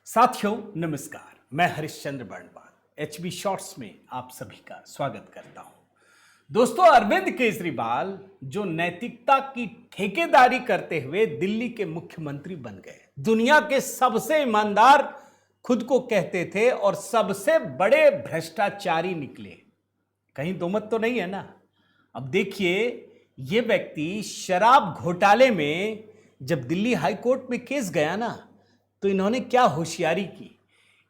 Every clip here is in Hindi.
साथियों नमस्कार, मैं हरिश्चंद्र बर्णवाल एचबी शॉर्ट्स में आप सभी का स्वागत करता हूं। दोस्तों, अरविंद केजरीवाल जो नैतिकता की ठेकेदारी करते हुए दिल्ली के मुख्यमंत्री बन गए, दुनिया के सबसे ईमानदार खुद को कहते थे और सबसे बड़े भ्रष्टाचारी निकले। कहीं दो मत तो नहीं है ना। अब देखिए, ये व्यक्ति शराब घोटाले में जब दिल्ली हाई कोर्ट में केस गया ना, तो इन्होंने क्या होशियारी की,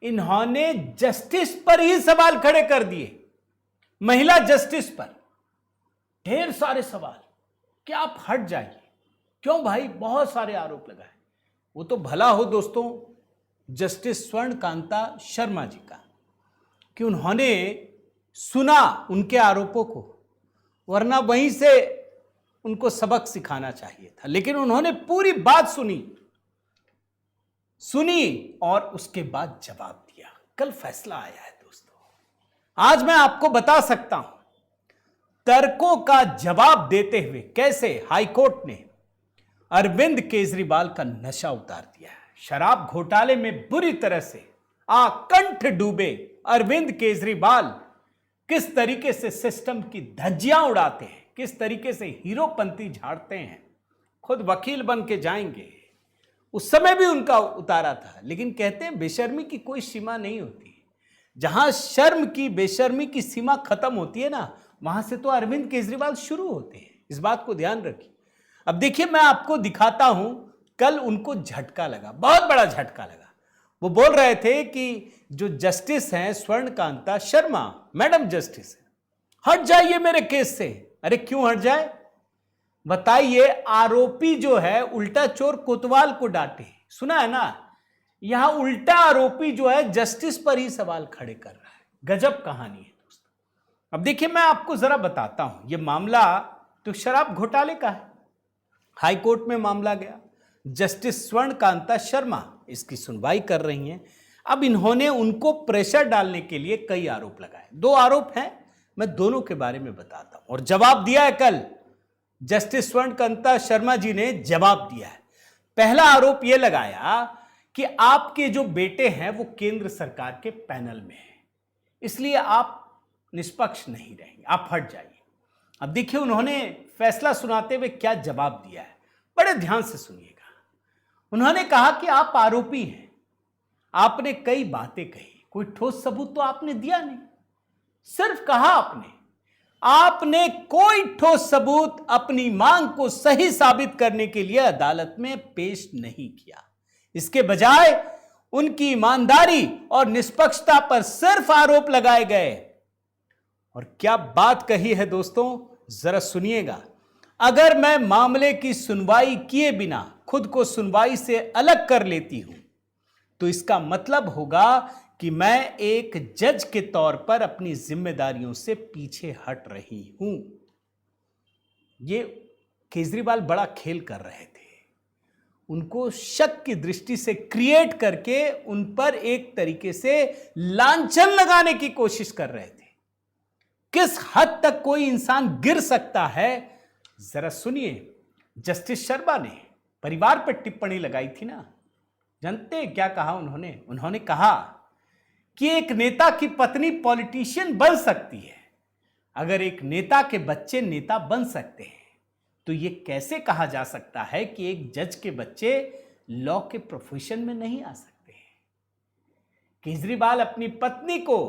इन्होंने जस्टिस पर ही सवाल खड़े कर दिए, महिला जस्टिस पर ढेर सारे सवाल कि आप हट जाइए। क्यों भाई, बहुत सारे आरोप लगाए। वो तो भला हो दोस्तों जस्टिस स्वर्णकांता शर्मा जी का कि उन्होंने सुना उनके आरोपों को, वरना वहीं से उनको सबक सिखाना चाहिए था। लेकिन उन्होंने पूरी बात सुनी और उसके बाद जवाब दिया। कल फैसला आया है दोस्तों। आज मैं आपको बता सकता हूं तर्कों का जवाब देते हुए कैसे हाईकोर्ट ने अरविंद केजरीवाल का नशा उतार दिया है। शराब घोटाले में बुरी तरह से आकंठ डूबे अरविंद केजरीवाल किस तरीके से सिस्टम की धज्जियां उड़ाते हैं, किस तरीके से हीरोपंती झाड़ते हैं। खुद वकील बन के जाएंगे, उस समय भी उनका उतारा था। लेकिन कहते हैं बेशर्मी की कोई सीमा नहीं होती। जहां शर्म की बेशर्मी की सीमा खत्म होती है ना, वहां से तो अरविंद केजरीवाल शुरू होते हैं। इस बात को ध्यान रखिए। अब देखिए, मैं आपको दिखाता हूं, कल उनको झटका लगा, बहुत बड़ा झटका लगा। वो बोल रहे थे कि जो जस्टिस हैं स्वर्णकांता शर्मा मैडम जस्टिस है, हट जाइए मेरे केस से। अरे क्यों हट जाए बताइए। आरोपी जो है उल्टा चोर कोतवाल को डांटे, सुना है ना। यहां उल्टा आरोपी जो है जस्टिस पर ही सवाल खड़े कर रहा है। गजब कहानी है दोस्तों। अब देखिए, मैं आपको जरा बताता हूं। यह मामला तो शराब घोटाले का है। हाई कोर्ट में मामला गया, जस्टिस स्वर्णकांता शर्मा इसकी सुनवाई कर रही हैं। अब इन्होंने उनको प्रेशर डालने के लिए कई आरोप लगाए। दो आरोप हैं, मैं दोनों के बारे में बताता हूं। और जवाब दिया है कल जस्टिस स्वर्णकांता शर्मा जी ने जवाब दिया है। पहला आरोप यह लगाया कि आपके जो बेटे हैं वो केंद्र सरकार के पैनल में हैं, इसलिए आप निष्पक्ष नहीं रहेंगे, आप हट जाइए। अब देखिए उन्होंने फैसला सुनाते हुए क्या जवाब दिया है, बड़े ध्यान से सुनिएगा। उन्होंने कहा कि आप आरोपी हैं, आपने कई बातें कही, कोई ठोस सबूत तो आपने दिया नहीं, सिर्फ कहा आपने कोई ठोस सबूत अपनी मांग को सही साबित करने के लिए अदालत में पेश नहीं किया। इसके बजाय उनकी ईमानदारी और निष्पक्षता पर सिर्फ आरोप लगाए गए। और क्या बात कही है दोस्तों, जरा सुनिएगा। अगर मैं मामले की सुनवाई किए बिना खुद को सुनवाई से अलग कर लेती हूं, तो इसका मतलब होगा कि मैं एक जज के तौर पर अपनी जिम्मेदारियों से पीछे हट रही हूं। ये केजरीवाल बड़ा खेल कर रहे थे। उनको शक की दृष्टि से क्रिएट करके उन पर एक तरीके से लांछन लगाने की कोशिश कर रहे थे। किस हद तक कोई इंसान गिर सकता है, जरा सुनिए। जस्टिस शर्मा ने परिवार पर टिप्पणी लगाई थी ना, जानते हैं क्या कहा उन्होंने कहा कि एक नेता की पत्नी पॉलिटिशियन बन सकती है। अगर एक नेता के बच्चे नेता बन सकते हैं, तो यह कैसे कहा जा सकता है कि एक जज के बच्चे लॉ के प्रोफेशन में नहीं आ सकते हैं। केजरीवाल अपनी पत्नी को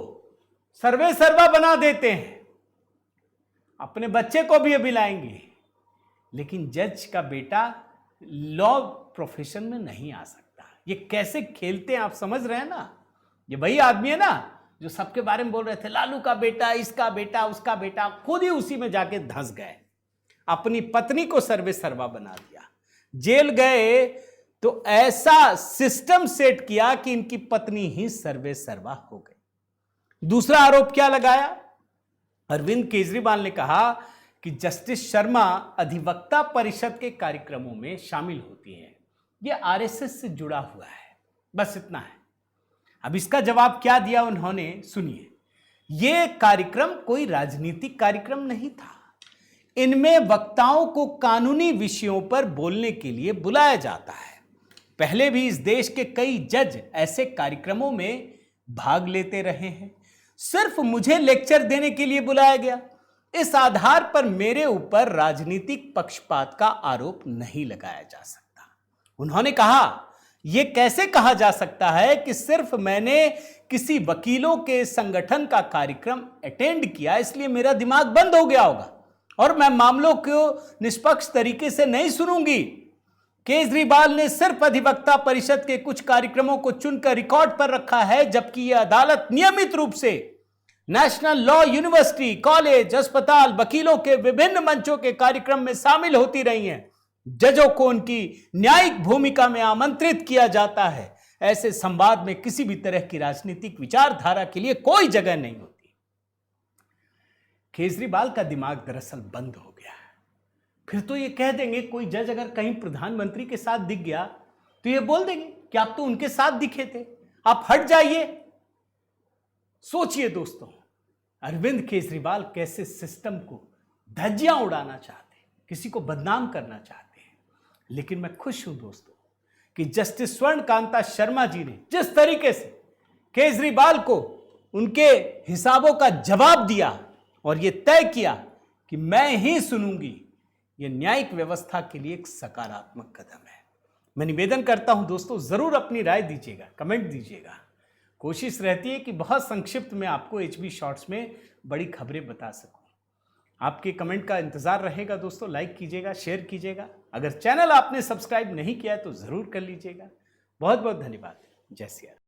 सर्वे सर्वा बना देते हैं, अपने बच्चे को भी अभी लाएंगे, लेकिन जज का बेटा लॉ प्रोफेशन में नहीं आ सकता। ये कैसे खेलते हैं आप समझ रहे हैं ना। ये वही आदमी है ना जो सबके बारे में बोल रहे थे, लालू का बेटा, इसका बेटा, उसका बेटा, खुद ही उसी में जाके धंस गए। अपनी पत्नी को सर्वे सर्वा बना दिया, जेल गए तो ऐसा सिस्टम सेट किया कि इनकी पत्नी ही सर्वे सर्वा हो गई। दूसरा आरोप क्या लगाया, अरविंद केजरीवाल ने कहा कि जस्टिस शर्मा अधिवक्ता परिषद के कार्यक्रमों में शामिल होती हैं, यह आरएसएस से जुड़ा हुआ है। बस इतना है। अब इसका जवाब क्या दिया उन्होंने, सुनिए। यह कार्यक्रम कोई राजनीतिक कार्यक्रम नहीं था। इनमें वक्ताओं को कानूनी विषयों पर बोलने के लिए बुलाया जाता है। पहले भी इस देश के कई जज ऐसे कार्यक्रमों में भाग लेते रहे हैं। सिर्फ मुझे लेक्चर देने के लिए बुलाया गया। इस आधार पर मेरे ऊपर राजनीतिक पक्षपात का आरोप नहीं लगाया जा सकता। उन्होंने कहा, यह कैसे कहा जा सकता है कि सिर्फ मैंने किसी वकीलों के संगठन का कार्यक्रम अटेंड किया इसलिए मेरा दिमाग बंद हो गया होगा और मैं मामलों को निष्पक्ष तरीके से नहीं सुनूंगी। केजरीवाल ने सिर्फ अधिवक्ता परिषद के कुछ कार्यक्रमों को चुनकर रिकॉर्ड पर रखा है, जबकि यह अदालत नियमित रूप से नेशनल लॉ यूनिवर्सिटी, कॉलेज, अस्पताल, वकीलों के विभिन्न मंचों के कार्यक्रम में शामिल होती रही हैं। जजों को उनकी न्यायिक भूमिका में आमंत्रित किया जाता है। ऐसे संवाद में किसी भी तरह की राजनीतिक विचारधारा के लिए कोई जगह नहीं होती। केजरीवाल का दिमाग दरअसल बंद हो गया है। फिर तो ये कह देंगे, कोई जज अगर कहीं प्रधानमंत्री के साथ दिख गया तो ये बोल देंगे कि आप तो उनके साथ दिखे थे, आप हट जाइए। सोचिए दोस्तों, अरविंद केजरीवाल कैसे सिस्टम को धज्जियां उड़ाना चाहते हैं, किसी को बदनाम करना चाहते हैं। लेकिन मैं खुश हूं दोस्तों कि जस्टिस स्वर्णकांता शर्मा जी ने जिस तरीके से केजरीवाल को उनके हिसाबों का जवाब दिया और यह तय किया कि मैं ही सुनूंगी, यह न्यायिक व्यवस्था के लिए एक सकारात्मक कदम है। मैं निवेदन करता हूं दोस्तों, जरूर अपनी राय दीजिएगा, कमेंट दीजिएगा। कोशिश रहती है कि बहुत संक्षिप्त में आपको एचबी शॉर्ट्स में बड़ी खबरें बता सकूं। आपके कमेंट का इंतजार रहेगा दोस्तों। लाइक कीजिएगा, शेयर कीजिएगा। अगर चैनल आपने सब्सक्राइब नहीं किया है तो जरूर कर लीजिएगा। बहुत बहुत धन्यवाद। जय श्री राम।